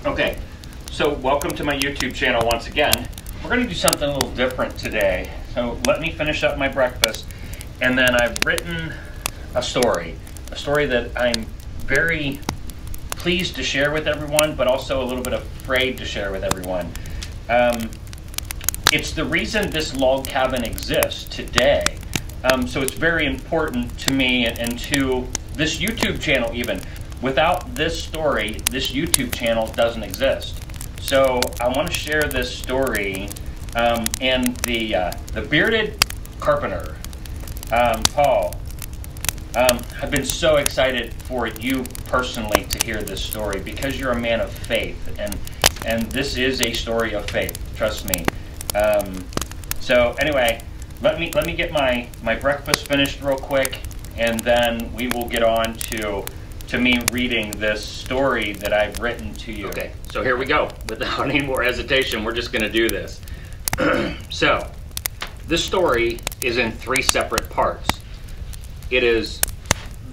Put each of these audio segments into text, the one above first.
Okay, so welcome to my YouTube channel once again. We're going to do something a little different today. So let me finish up my breakfast, and then I've written a story that I'm very pleased to share with everyone, but also a little bit afraid to share with everyone. It's the reason this log cabin exists today. So it's very important to me and to this YouTube channel even. Without this story, this YouTube channel doesn't exist. So I want to share this story, and the bearded carpenter, Paul. I've been so excited for you personally to hear this story because you're a man of faith, and this is a story of faith. Trust me. So anyway, let me get my breakfast finished real quick, and then we will get on to me reading this story that I've written to you. Okay, so here we go. Without any more hesitation, we're just going to do this. So, this story is in 3 separate parts. It is,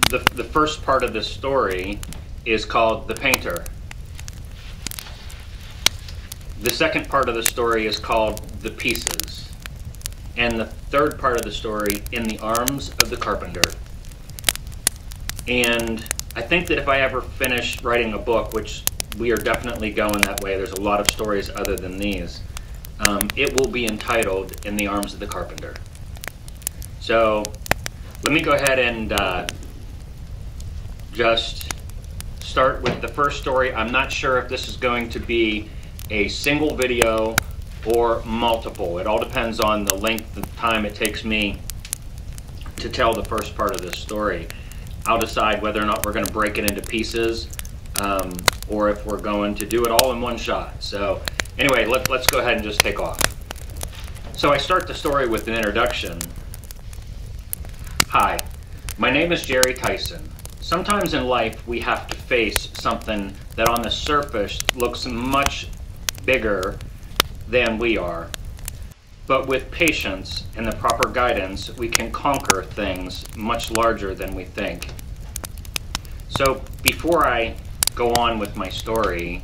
the first part of this story is called The Painter. The second part of the story is called The Pieces. And the third part of the story, In the Arms of the Carpenter. And I think that if I ever finish writing a book, which we are definitely going that way, there's a lot of stories other than these, it will be entitled In the Arms of the Carpenter. So let me go ahead and just start with the first story. I'm not sure if this is going to be a single video or multiple. It all depends on the length of time it takes me to tell the first part of this story. I'll decide whether or not we're going to break it into pieces, or if we're going to do it all in one shot. So anyway, let's go ahead and just take off. So I start the story with an introduction. Hi, my name is Jerry Tyson. Sometimes in life we have to face something that on the surface looks much bigger than we are. But with patience and the proper guidance, we can conquer things much larger than we think. So before I go on with my story,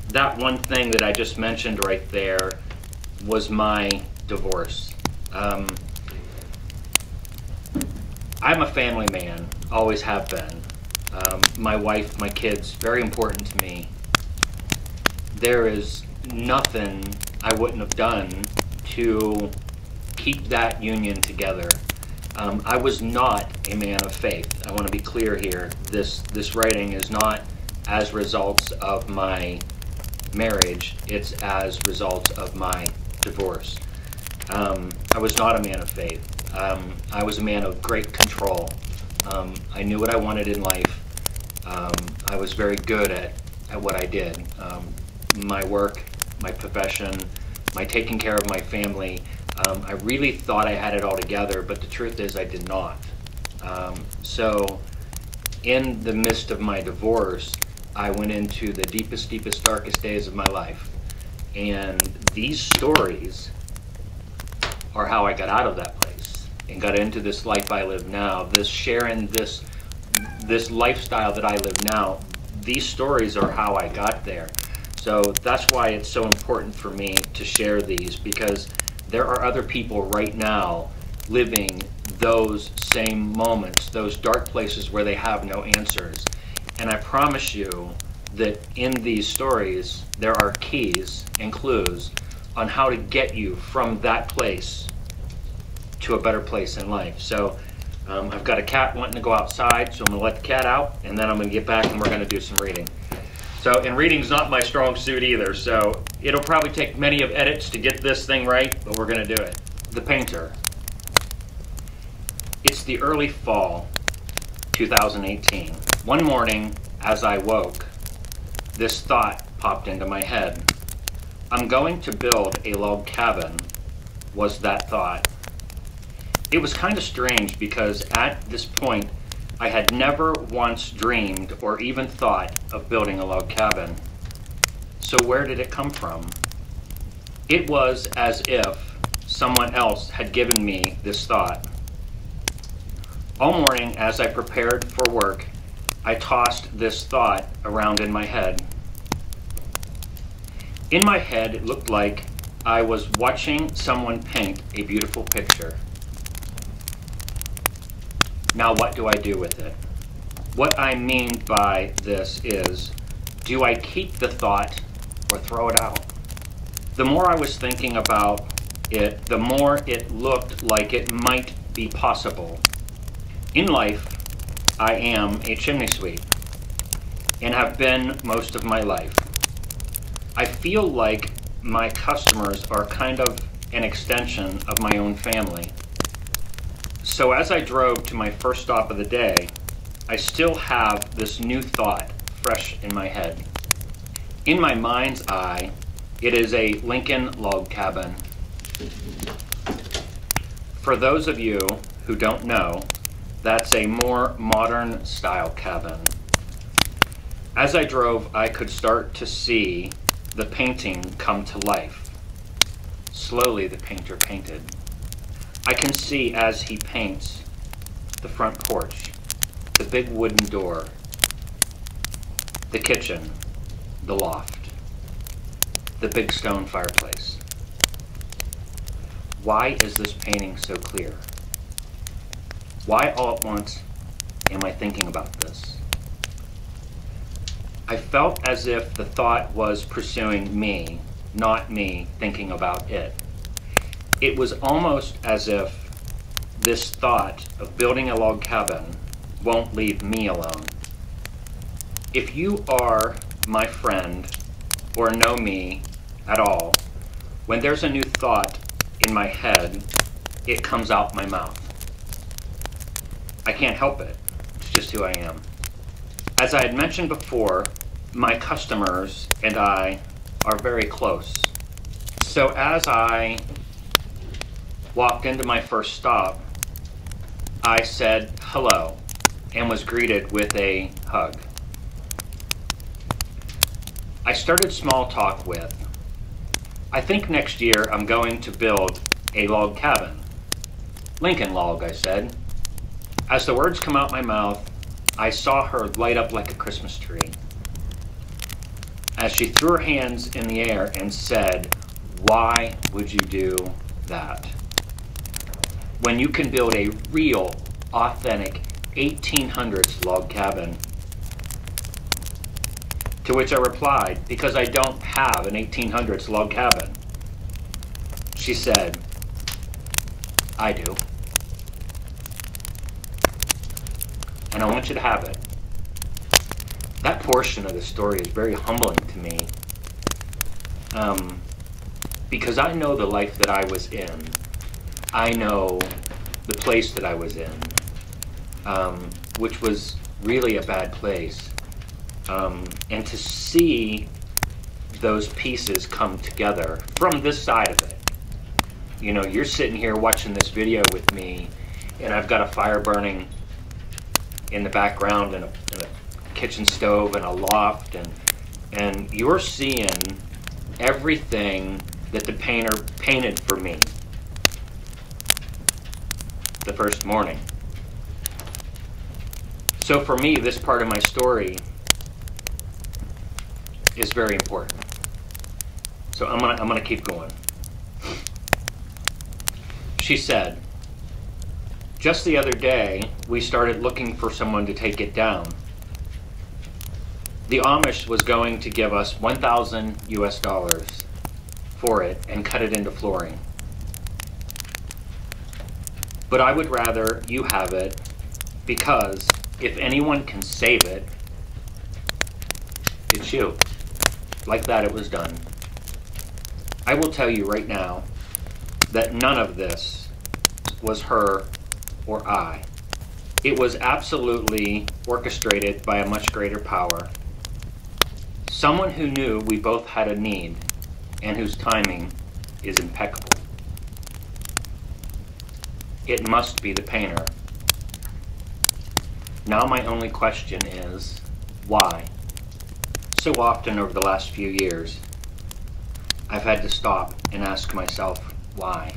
that one thing that I just mentioned right there was my divorce. I'm a family man, always have been. My wife, my kids, very important to me. There is nothing I wouldn't have done to keep that union together. I was not a man of faith. I want to be clear here. This writing is not as results of my marriage. It's as results of my divorce. I was not a man of faith. I was a man of great control. I knew what I wanted in life. I was very good at what I did. My work, my profession, my taking care of my family. I really thought I had it all together, but the truth is I did not. So in the midst of my divorce, I went into the deepest, darkest days of my life. And these stories are how I got out of that place and got into this life I live now, this sharing this lifestyle that I live now. These stories are how I got there. So that's why it's so important for me to share these, because there are other people right now living those same moments, those dark places where they have no answers. And I promise you that in these stories, there are keys and clues on how to get you from that place to a better place in life. So I've got a cat wanting to go outside, so I'm going to let the cat out, and then I'm going to get back and we're going to do some reading. So, and reading's not my strong suit either, so it'll probably take many of edits to get this thing right, but we're going to do it. The Painter. It's the early fall, 2018. One morning, as I woke, this thought popped into my head. I'm going to build a log cabin, was that thought. It was kind of strange because at this point, I had never once dreamed or even thought of building a log cabin. So where did it come from? It was as if someone else had given me this thought. All morning as I prepared for work, I tossed this thought around in my head. In my head, it looked like I was watching someone paint a beautiful picture. Now what do I do with it? What I mean by this is, do I keep the thought or throw it out? The more I was thinking about it, the more it looked like it might be possible. In life, I am a chimney sweep and have been most of my life. I feel like my customers are kind of an extension of my own family. So as I drove to my first stop of the day, I still have this new thought fresh in my head. In my mind's eye, it is a Lincoln log cabin. For those of you who don't know, that's a more modern style cabin. As I drove, I could start to see the painting come to life. Slowly the painter painted. I can see as he paints the front porch, the big wooden door, the kitchen, the loft, the big stone fireplace. Why is this painting so clear? Why all at once am I thinking about this? I felt as if the thought was pursuing me, not me thinking about it. It was almost as if this thought of building a log cabin won't leave me alone. If you are my friend or know me at all, when there's a new thought in my head, it comes out my mouth. I can't help it. It's just who I am. As I had mentioned before, my customers and I are very close. So as I walked into my first stop, I said hello and was greeted with a hug. I started small talk with, I think next year I'm going to build a log cabin. Lincoln log, I said. As the words come out my mouth, I saw her light up like a Christmas tree. As she threw her hands in the air and said, "Why would you do that? When you can build a real, authentic 1800s log cabin?" To which I replied, "Because I don't have an 1800s log cabin." She said, "I do. And I want you to have it." That portion of the story is very humbling to me, because I know the life that I was in. I know the place that I was in, which was really a bad place. And to see those pieces come together from this side of it. You know, you're sitting here watching this video with me, and I've got a fire burning in the background and a kitchen stove and a loft, and you're seeing everything that the painter painted for me the first morning. So for me, this part of my story is very important. So I'm gonna keep going. She said, "Just the other day, we started looking for someone to take it down. The Amish was going to give us $1,000 US for it and cut it into flooring. But I would rather you have it, because if anyone can save it, it's you." Like that, it was done. I will tell you right now that none of this was her or I. It was absolutely orchestrated by a much greater power. Someone who knew we both had a need and whose timing is impeccable. It must be the painter. Now my only question is, why? So often over the last few years, I've had to stop and ask myself, why?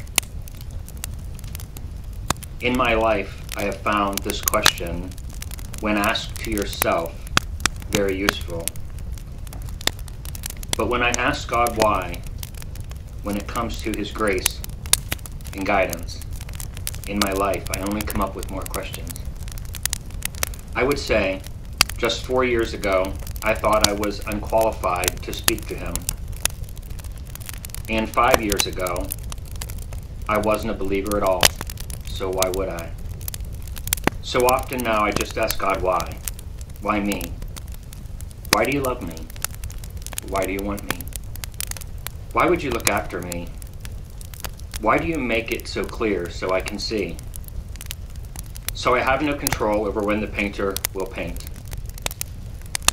In my life, I have found this question when asked to yourself, very useful. But when I ask God why, when it comes to His grace and guidance in my life, I only come up with more questions. I would say, just 4 years ago, I thought I was unqualified to speak to Him. And 5 years ago, I wasn't a believer at all, so why would I? So often now I just ask God why. Why me? Why do you love me? Why do you want me? Why would you look after me? Why do you make it so clear so I can see? So I have no control over when the painter will paint.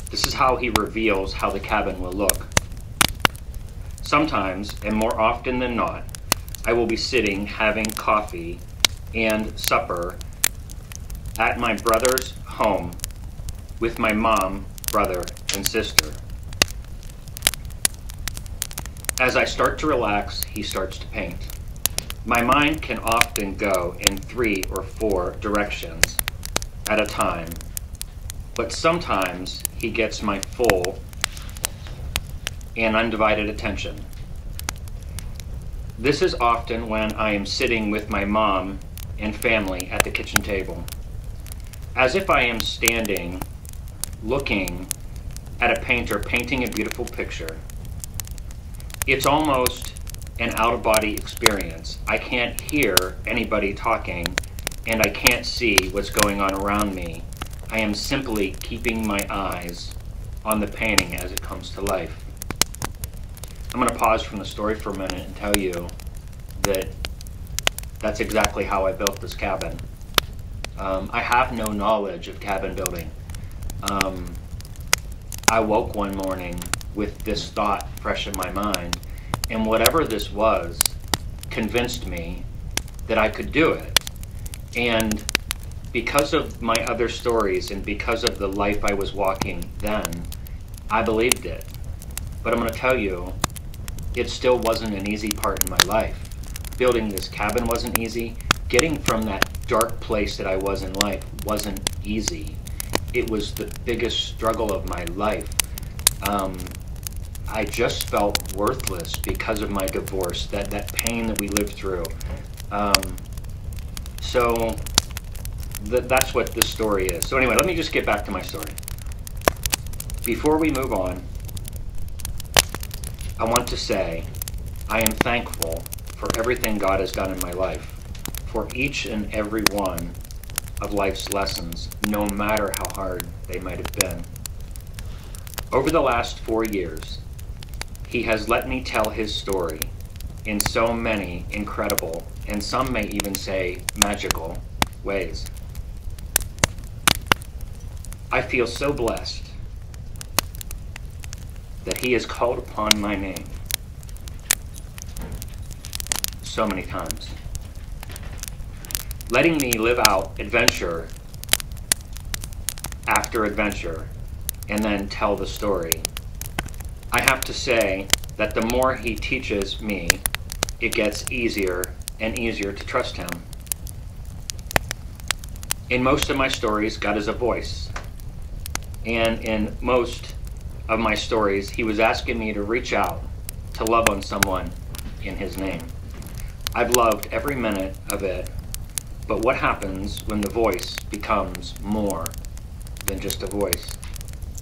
This is how he reveals how the cabin will look. Sometimes, and more often than not, I will be sitting having coffee and supper at my brother's home with my mom, brother, and sister. As I start to relax, he starts to paint. My mind can often go in 3 or 4 directions at a time, but sometimes he gets my full and undivided attention. This is often when I am sitting with my mom and family at the kitchen table, as if I am standing, looking at a painter painting a beautiful picture. It's almost an out-of-body experience. I can't hear anybody talking, and I can't see what's going on around me. I am simply keeping my eyes on the painting as it comes to life. I'm going to pause from the story for a minute and tell you that that's exactly how I built this cabin. I have no knowledge of cabin building. I woke one morning with this thought fresh in my mind, and whatever this was convinced me that I could do it. And because of my other stories and because of the life I was walking then, I believed it. But I'm going to tell you, it still wasn't an easy part in my life. Building this cabin wasn't easy. Getting from that dark place that I was in life wasn't easy. It was the biggest struggle of my life. I just felt worthless because of my divorce, that pain that we lived through. So that's what this story is. So anyway, let me just get back to my story. Before we move on, I want to say I am thankful for everything God has done in my life, for each and every one of life's lessons, no matter how hard they might have been. Over the last 4 years, He has let me tell His story in so many incredible, and some may even say magical, ways. I feel so blessed that He has called upon my name so many times, letting me live out adventure after adventure and then tell the story. I have to say that the more He teaches me, it gets easier and easier to trust Him. In most of my stories, God is a voice. And in most of my stories, He was asking me to reach out, to love on someone in His name. I've loved every minute of it, but what happens when the voice becomes more than just a voice?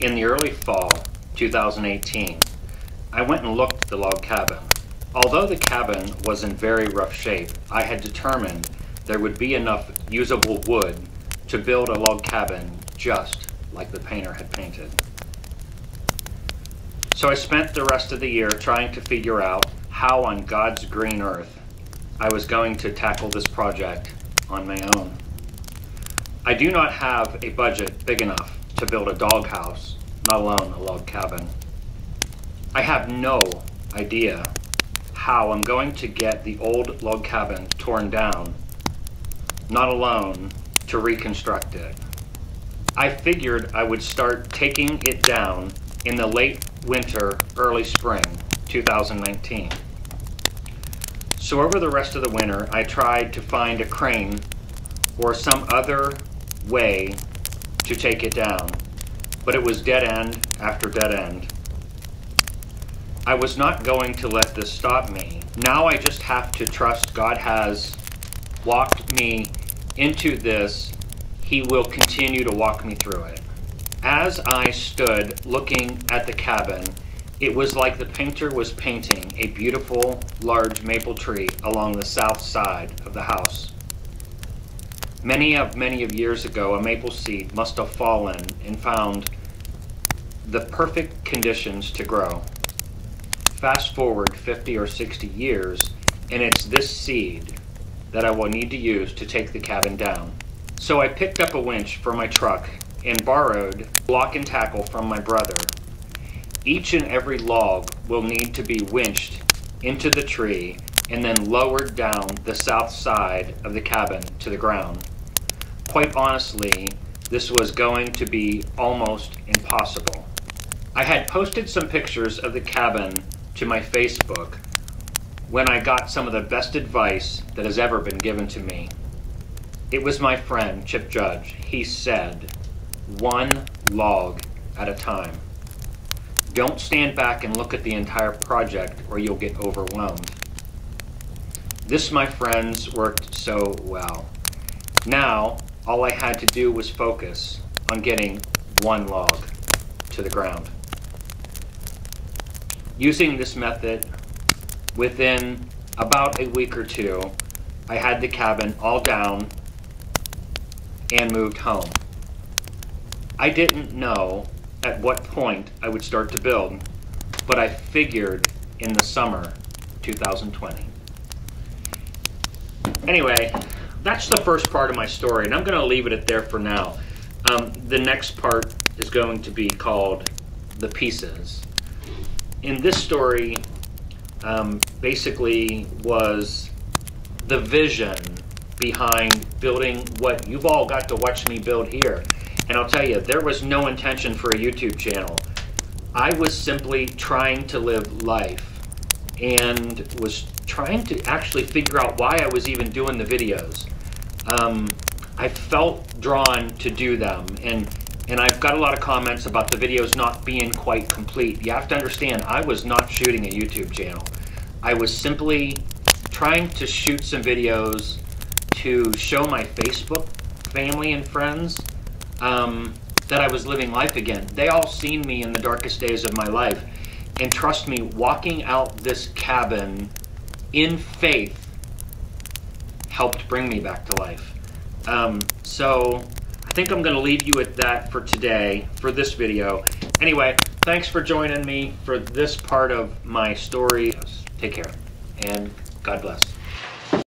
In the early fall, 2018, I went and looked at the log cabin. Although the cabin was in very rough shape, I had determined there would be enough usable wood to build a log cabin just like the painter had painted. So I spent the rest of the year trying to figure out how on God's green earth I was going to tackle this project on my own. I do not have a budget big enough to build a doghouse, not alone a log cabin. I have no idea how I'm going to get the old log cabin torn down, not alone to reconstruct it. I figured I would start taking it down in the late winter, early spring, 2019. So over the rest of the winter, I tried to find a crane or some other way to take it down, but it was dead end after dead end. I was not going to let this stop me. Now I just have to trust God has walked me into this. He will continue to walk me through it. As I stood looking at the cabin, it was like the painter was painting a beautiful, large maple tree along the south side of the house. Many of years ago, a maple seed must have fallen and found the perfect conditions to grow. Fast forward 50 or 60 years, and it's this seed that I will need to use to take the cabin down. So I picked up a winch for my truck and borrowed block and tackle from my brother. Each and every log will need to be winched into the tree and then lowered down the south side of the cabin to the ground. Quite honestly, this was going to be almost impossible. I had posted some pictures of the cabin to my Facebook when I got some of the best advice that has ever been given to me. It was my friend, Chip Judge. He said, one log at a time. Don't stand back and look at the entire project or you'll get overwhelmed. This, my friends, worked so well. Now, all I had to do was focus on getting one log to the ground. Using this method, within about a week or two, I had the cabin all down and moved home. I didn't know at what point I would start to build, but I figured in the summer 2020. Anyway, that's the first part of my story, and I'm going to leave it at there for now. The next part is going to be called The Pieces. In this story, basically was the vision behind building what you've all got to watch me build here. And I'll tell you, there was no intention for a YouTube channel. I was simply trying to live life and was trying to actually figure out why I was even doing the videos. I felt drawn to do them, and I've got a lot of comments about the videos not being quite complete. You have to understand, I was not shooting a YouTube channel. I was simply trying to shoot some videos to show my Facebook family and friends that I was living life again. They all seen me in the darkest days of my life. And trust me, walking out this cabin in faith helped bring me back to life. So I think I'm going to leave you at that for today, for this video. Anyway, thanks for joining me for this part of my story. Take care, and God bless.